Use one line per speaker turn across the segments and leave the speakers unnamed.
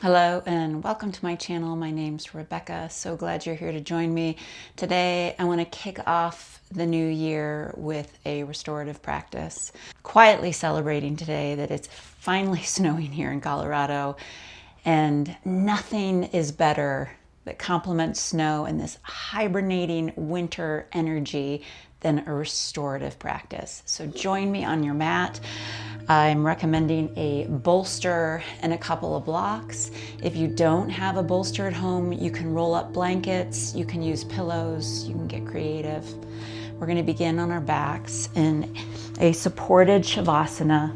Hello and welcome to my channel. My name's Rebecca. So glad you're here to join me. Today I want to kick off the new year with a restorative practice. Quietly celebrating today that it's finally snowing here in Colorado, and nothing is better that complements snow and this hibernating winter energy than a restorative practice. So join me on your mat. I'm recommending a bolster and a couple of blocks. If you don't have a bolster at home, you can roll up blankets, you can use pillows, you can get creative. We're going to begin on our backs in a supported shavasana,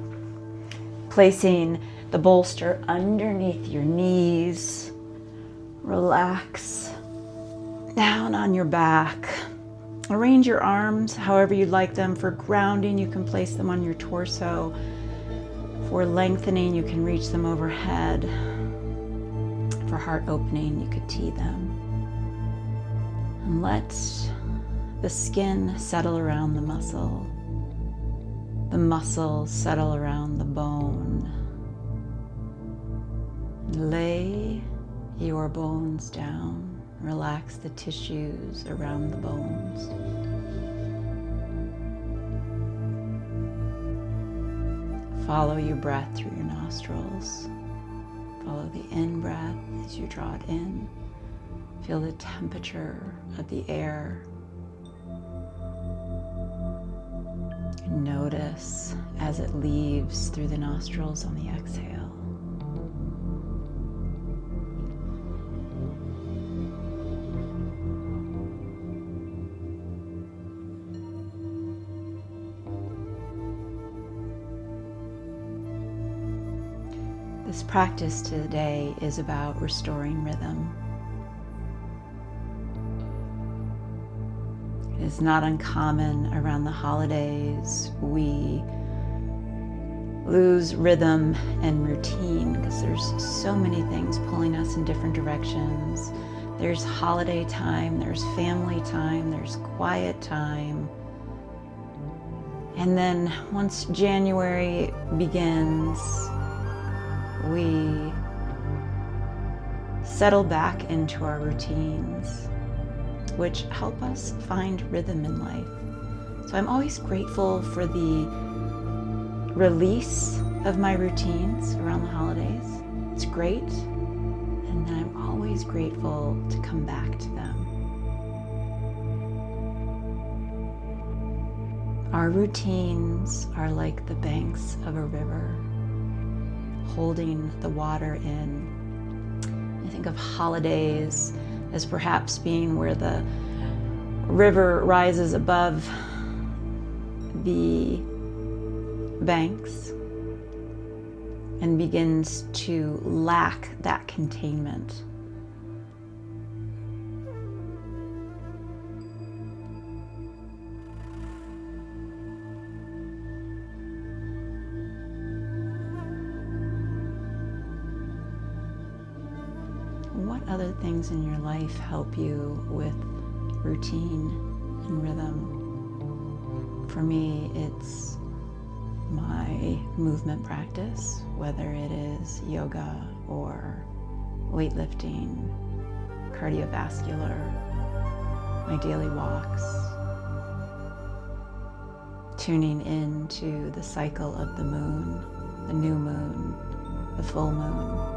placing the bolster underneath your knees. Relax down on your back. Arrange your arms however you'd like them. For grounding, you can place them on your torso. For lengthening, you can reach them overhead. For heart opening, you could tee them. And let the skin settle around the muscle settle around the bone. Lay your bones down. Relax the tissues around the bones. Follow your breath through your nostrils. Follow the in-breath as you draw it in. Feel the temperature of the air. Notice as it leaves through the nostrils on the exhale. This practice today is about restoring rhythm. It is not uncommon around the holidays we lose rhythm and routine because there's so many things pulling us in different directions. There's holiday time, there's family time, there's quiet time. And then once January begins, we settle back into our routines, which help us find rhythm in life. So I'm always grateful for the release of my routines around the holidays. It's great. And then I'm always grateful to come back to them. Our routines are like the banks of a river, holding the water in. I think of holidays as perhaps being where the river rises above the banks and begins to lack that containment. What other things in your life help you with routine and rhythm? For me, it's my movement practice, whether it is yoga or weightlifting, cardiovascular, my daily walks, tuning into the cycle of the moon, the new moon, the full moon.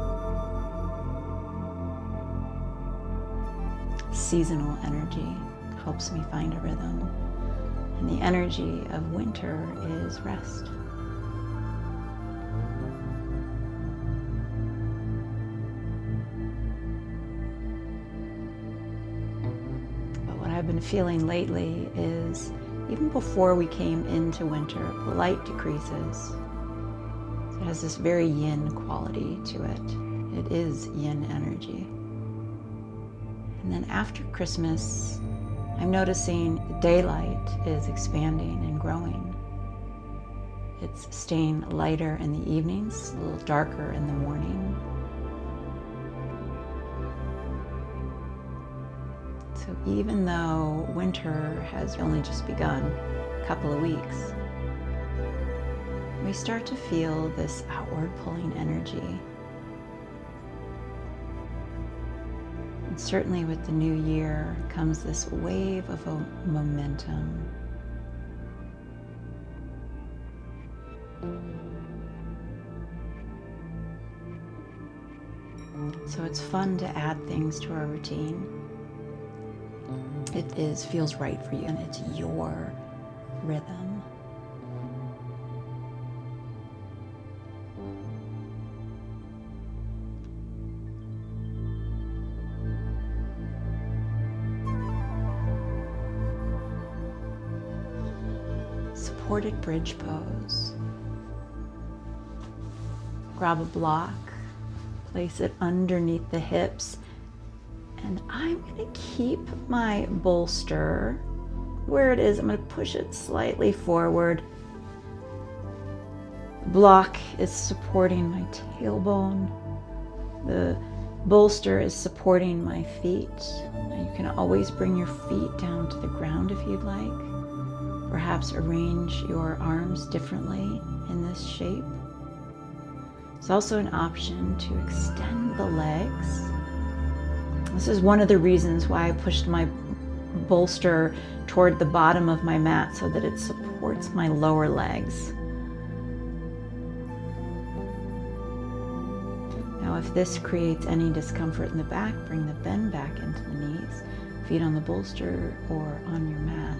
Seasonal energy helps me find a rhythm, and the energy of winter is rest. But what I've been feeling lately is, even before we came into winter, the light decreases. It has this very yin quality to it. It is yin energy. And then after Christmas, I'm noticing daylight is expanding and growing. It's staying lighter in the evenings, a little darker in the morning. So even though winter has only just begun, a couple of weeks, we start to feel this outward pulling energy And certainly with the new year comes this wave of momentum. So it's fun to add things to our routine. It feels right for you, and it's your rhythm. Supported bridge pose. Grab a block, place it underneath the hips, and I'm going to keep my bolster where it is. I'm going to push it slightly forward. The block is supporting my tailbone. The bolster is supporting my feet. Now you can always bring your feet down to the ground if you'd like. Perhaps arrange your arms differently in this shape. It's also an option to extend the legs. This is one of the reasons why I pushed my bolster toward the bottom of my mat, so that it supports my lower legs. Now, if this creates any discomfort in the back, bring the bend back into the knees, feet on the bolster or on your mat.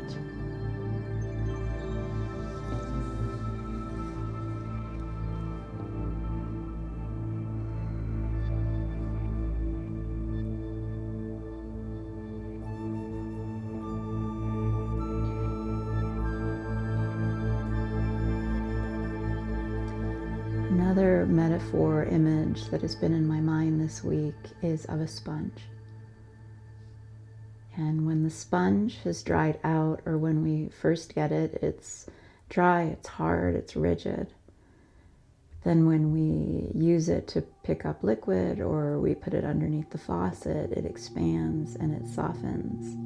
Another metaphor image that has been in my mind this week is of a sponge. And when the sponge has dried out, or when we first get it, it's dry, it's hard, it's rigid. Then when we use it to pick up liquid, or we put it underneath the faucet, it expands and it softens.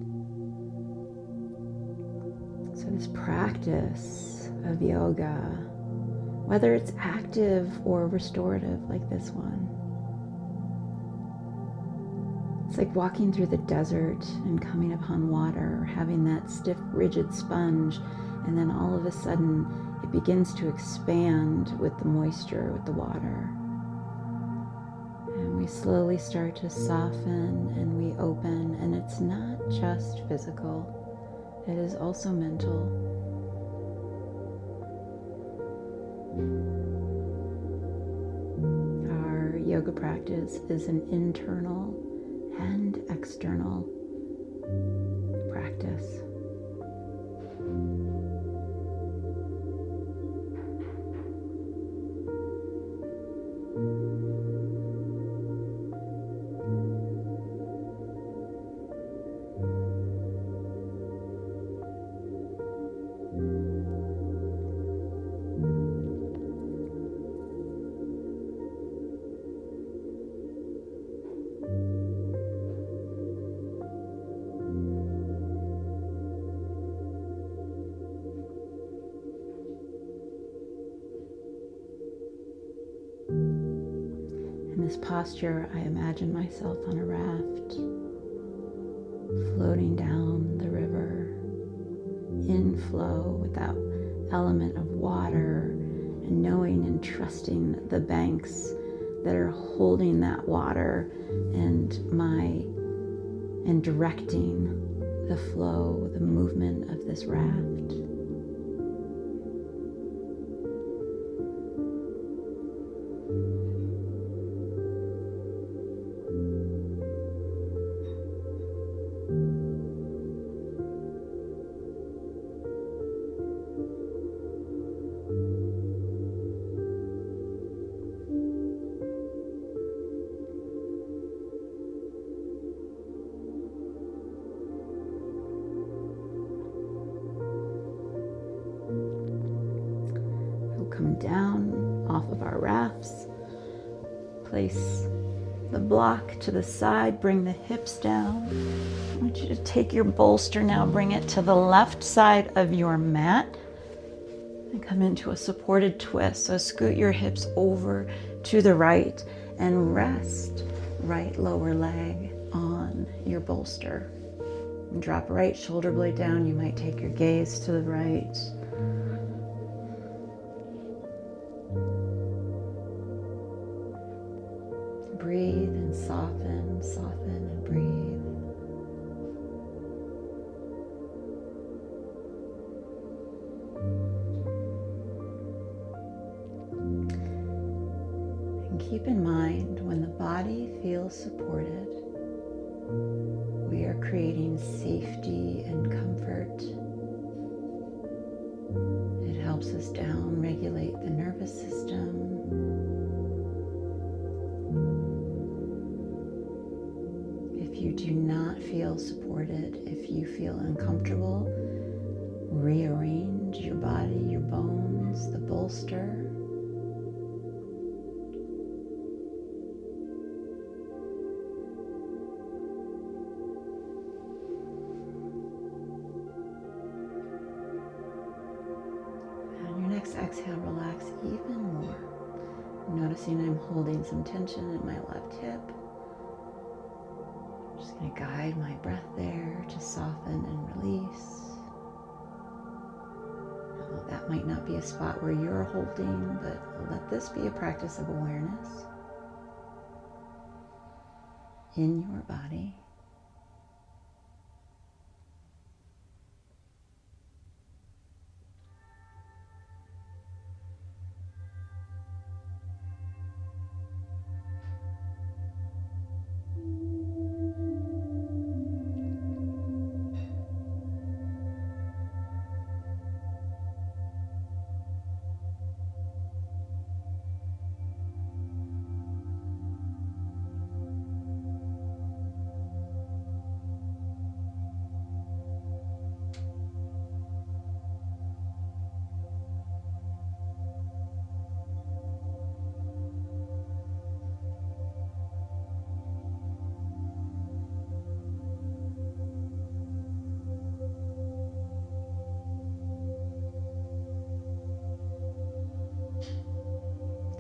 So this practice of yoga, whether it's active or restorative like this one, it's like walking through the desert and coming upon water, or having that stiff, rigid sponge, and then all of a sudden it begins to expand with the moisture, with the water. And we slowly start to soften and we open, and it's not just physical, it is also mental. Our yoga practice is an internal and external practice. In this posture, I imagine myself on a raft, floating down the river, in flow with that element of water, and knowing and trusting the banks that are holding that water and directing the flow, the movement of this raft. Come down off of our rafts, place the block to the side, bring the hips down. I want you to take your bolster now, bring it to the left side of your mat, and come into a supported twist. So scoot your hips over to the right and rest right lower leg on your bolster. And drop right shoulder blade down. You might take your gaze to the right. Breathe and soften, soften and breathe. And keep in mind, when the body feels supported, we are creating safety and comfort. It helps us down regulate the nervous system. If you do not feel supported, if you feel uncomfortable, rearrange your body, your bones, the bolster. And your next exhale, relax even more. Noticing I'm holding some tension in my left hip. Just going to guide my breath there to soften and release. Now, that might not be a spot where you're holding, but let this be a practice of awareness in your body.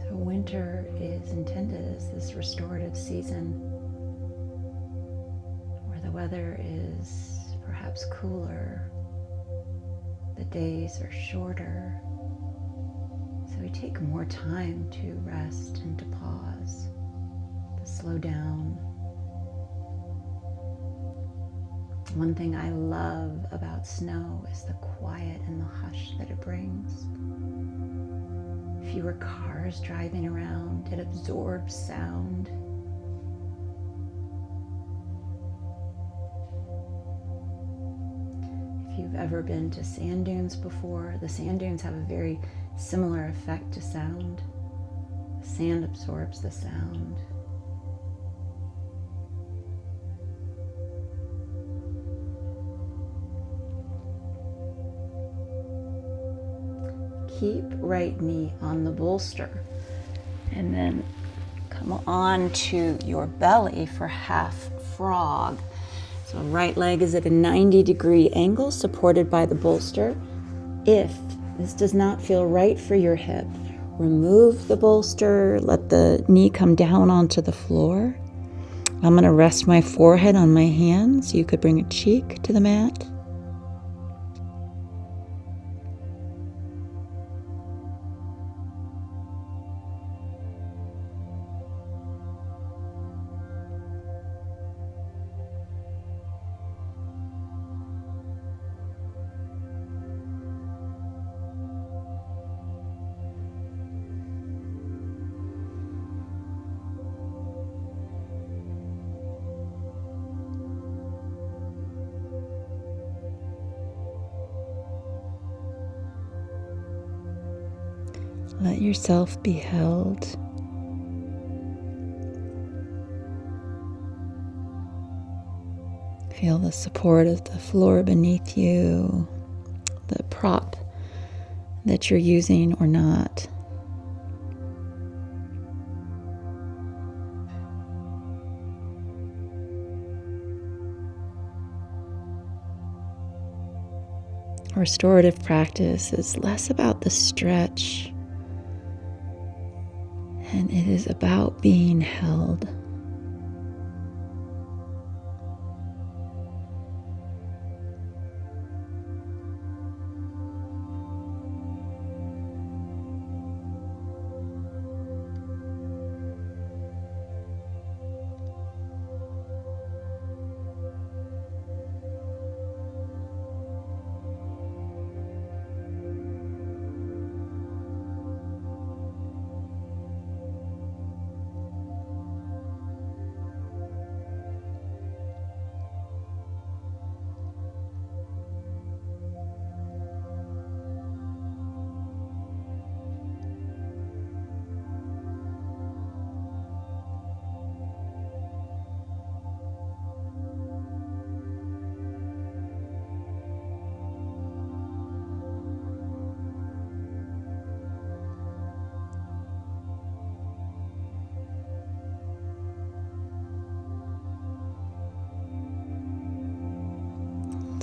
Winter is intended as this restorative season where the weather is perhaps cooler, the days are shorter, so we take more time to rest and to pause, to slow down. One thing I love about snow is the quiet and the hush that it brings. Fewer cars driving around, it absorbs sound. If you've ever been to sand dunes before, the sand dunes have a very similar effect to sound. The sand absorbs the sound. Keep right knee on the bolster and then come on to your belly for half frog. So right leg is at a 90-degree angle supported by the bolster. If this does not feel right for your hip, remove the bolster, let the knee come down onto the floor. I'm going to rest my forehead on my hands. You could bring a cheek to the mat. Let yourself be held. Feel the support of the floor beneath you, the prop that you're using or not. Restorative practice is less about the stretch, and it is about being held.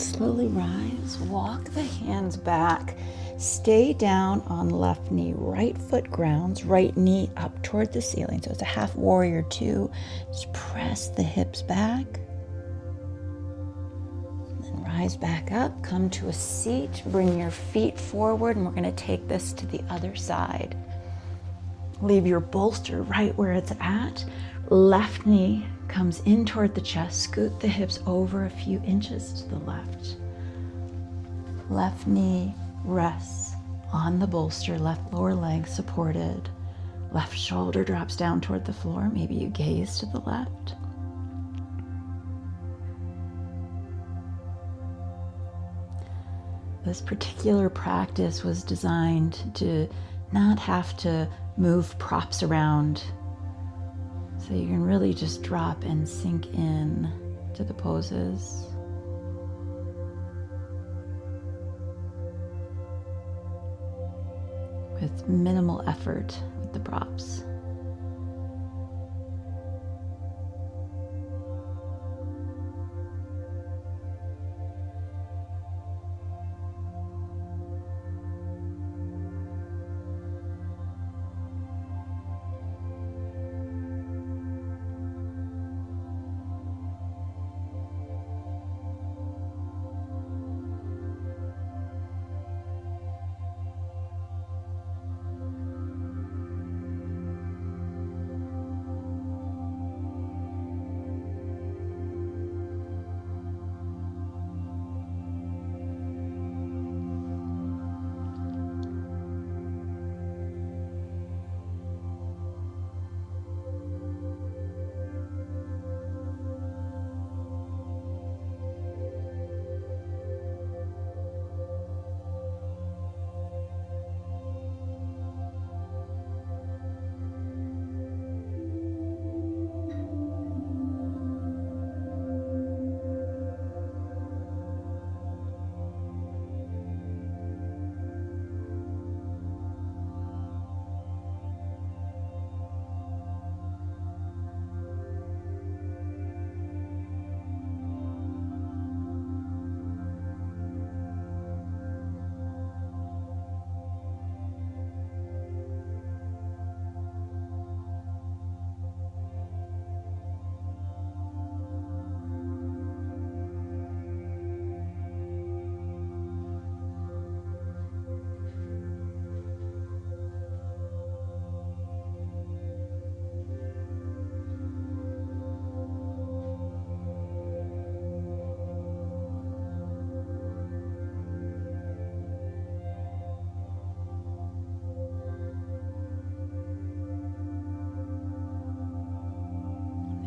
Slowly rise, walk the hands back, stay down on left knee, right foot grounds, right knee up toward the ceiling. So it's a half warrior two. Just press the hips back. Then rise back up, come to a seat, bring your feet forward, and we're going to take this to the other side. Leave your bolster right where it's at. Left knee comes in toward the chest. Scoot the hips over a few inches to the left. Left knee rests on the bolster. Left lower leg supported. Left shoulder drops down toward the floor. Maybe you gaze to the left. This particular practice was designed to not have to move props around. So you can really just drop and sink in to the poses. With minimal effort with the props.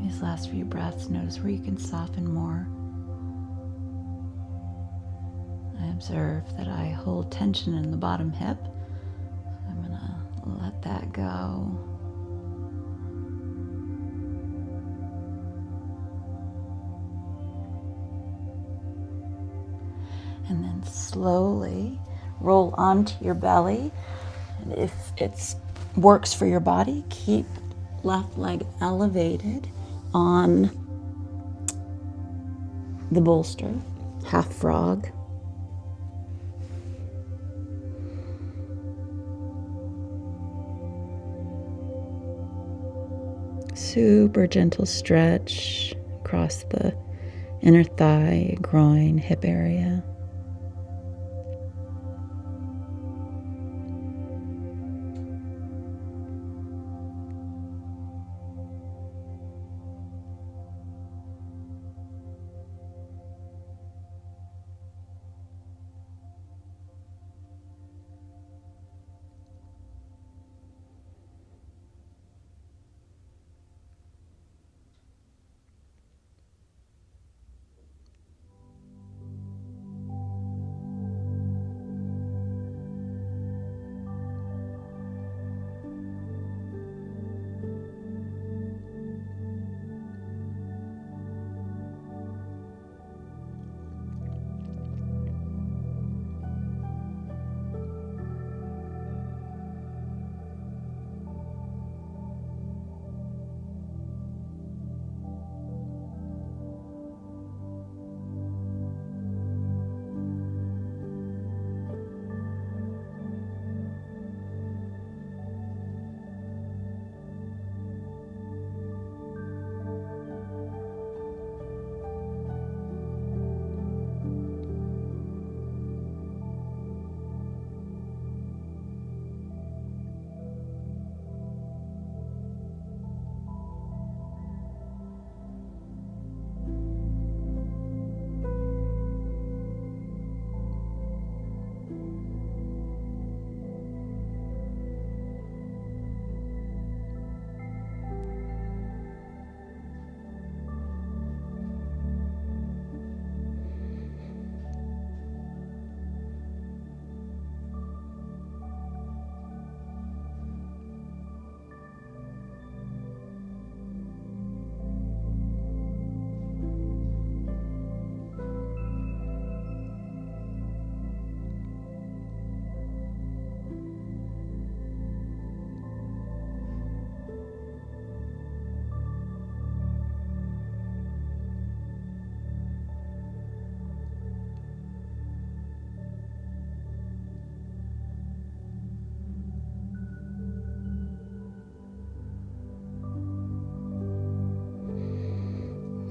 These last few breaths, notice where you can soften more. I observe that I hold tension in the bottom hip. I'm gonna let that go. And then slowly roll onto your belly. And if it works for your body, keep left leg elevated on the bolster, half frog. Super gentle stretch across the inner thigh, groin, hip area.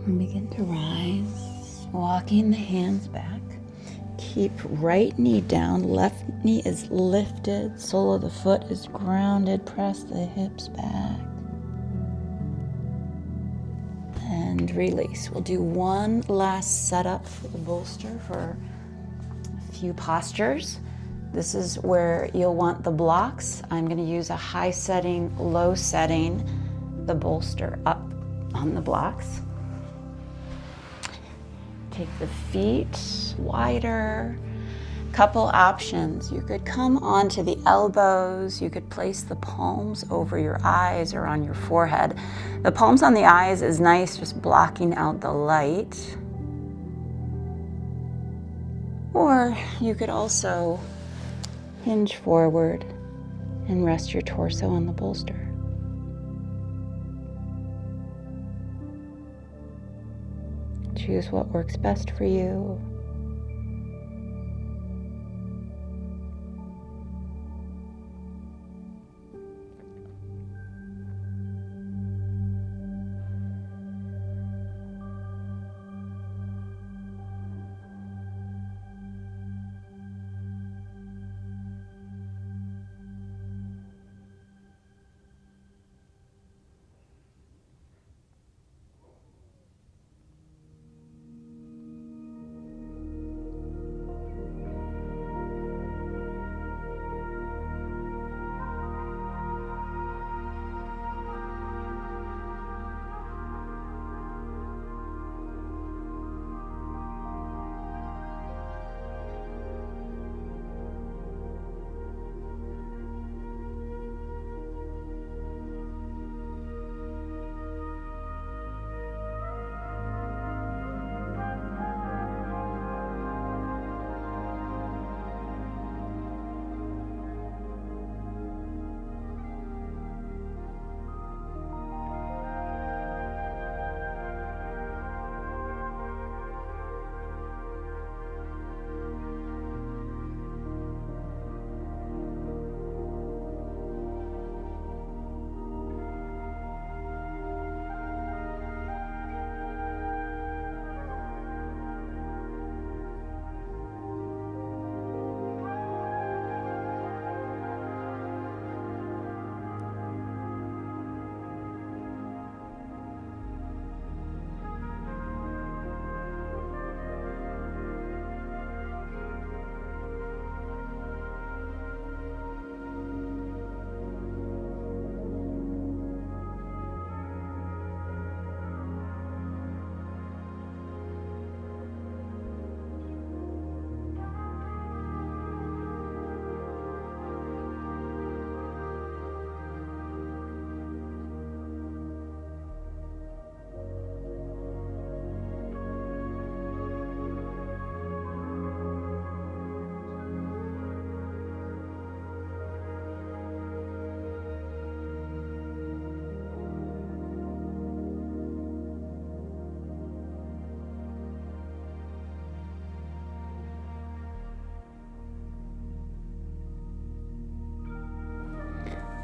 And begin to rise, walking the hands back. Keep right knee down, left knee is lifted, sole of the foot is grounded, press the hips back. And release. We'll do one last setup for the bolster for a few postures. This is where you'll want the blocks. I'm going to use a high setting, low setting, the bolster up on the blocks. Take the feet wider. Couple options. You could come onto the elbows. You could place the palms over your eyes or on your forehead. The palms on the eyes is nice, just blocking out the light. Or you could also hinge forward and rest your torso on the bolster. Choose what works best for you.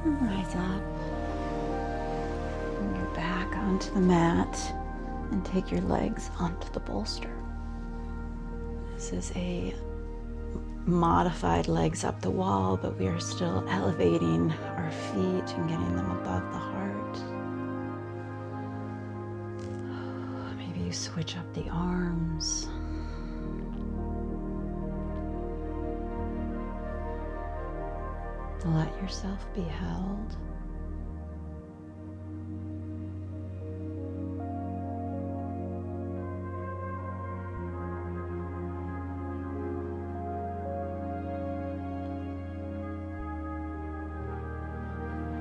Rise up, bring your back onto the mat, and take your legs onto the bolster. This is a modified legs up the wall, but we are still elevating our feet and getting them above the heart. Maybe you switch up the arms. Let yourself be held.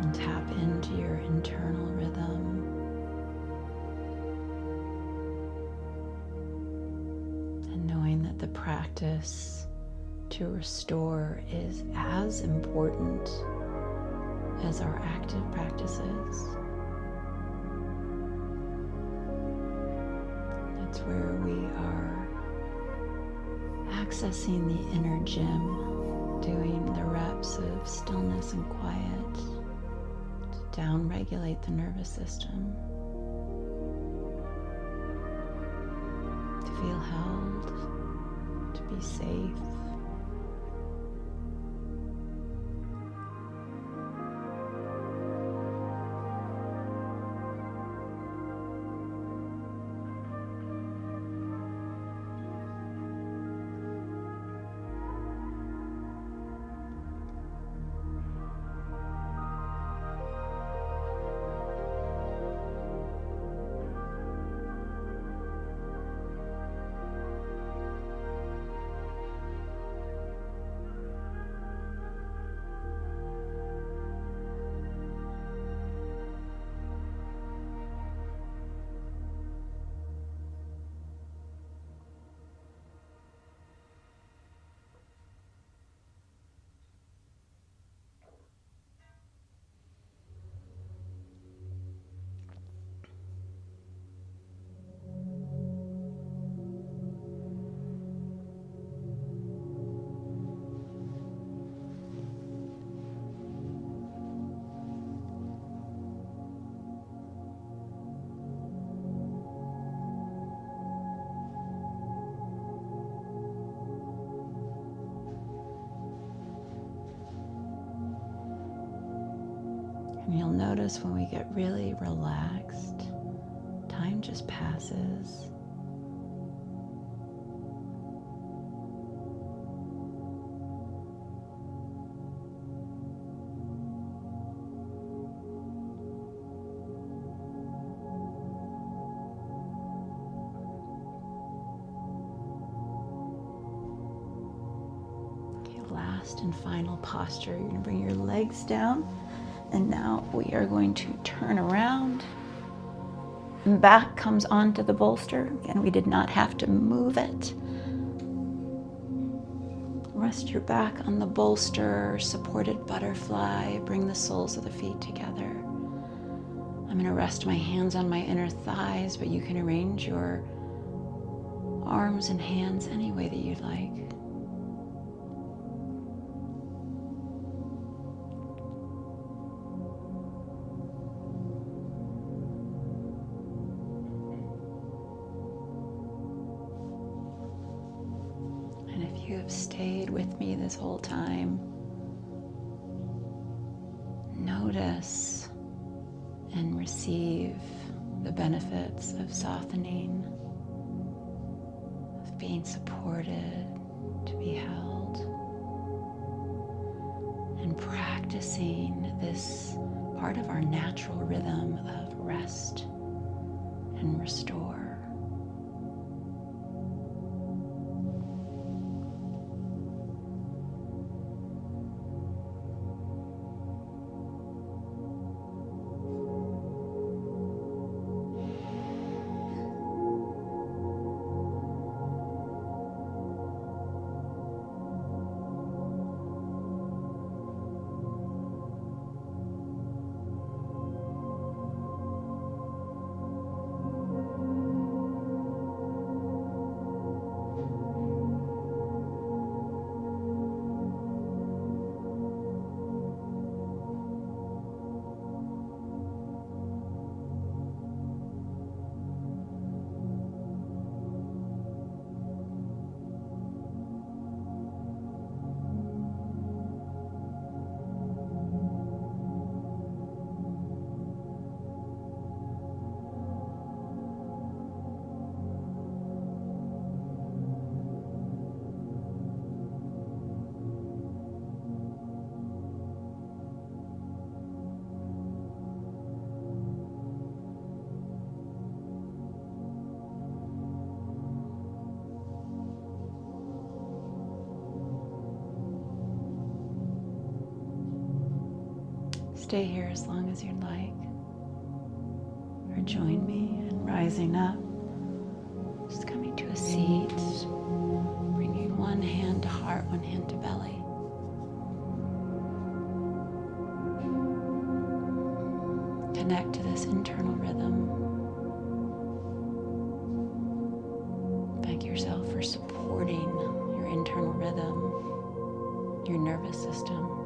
And tap into your internal rhythm. And knowing that the practice to restore is as important as our active practices. That's where we are accessing the inner gym, doing the reps of stillness and quiet to down-regulate the nervous system. feel held, to be safe. And you'll notice when we get really relaxed, time just passes. Okay, last and final posture. You're going to bring your legs down. And now we are going to turn around, and back comes onto the bolster. Again, we did not have to move it. Rest your back on the bolster, supported butterfly. Bring the soles of the feet together. I'm going to rest my hands on my inner thighs, but you can arrange your arms and hands any way that you'd like. You have stayed with me this whole time. Notice and receive the benefits of softening, of being supported, to be held, and practicing this part of our natural rhythm of rest and restore. Stay here as long as you'd like, or join me in rising up, just coming to a seat, bringing one hand to heart, one hand to belly. Connect to this internal rhythm. Thank yourself for supporting your internal rhythm, your nervous system.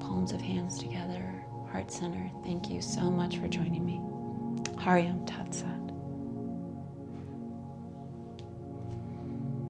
palms of hands together, heart center. Thank you so much for joining me. Hariam Tat Sat.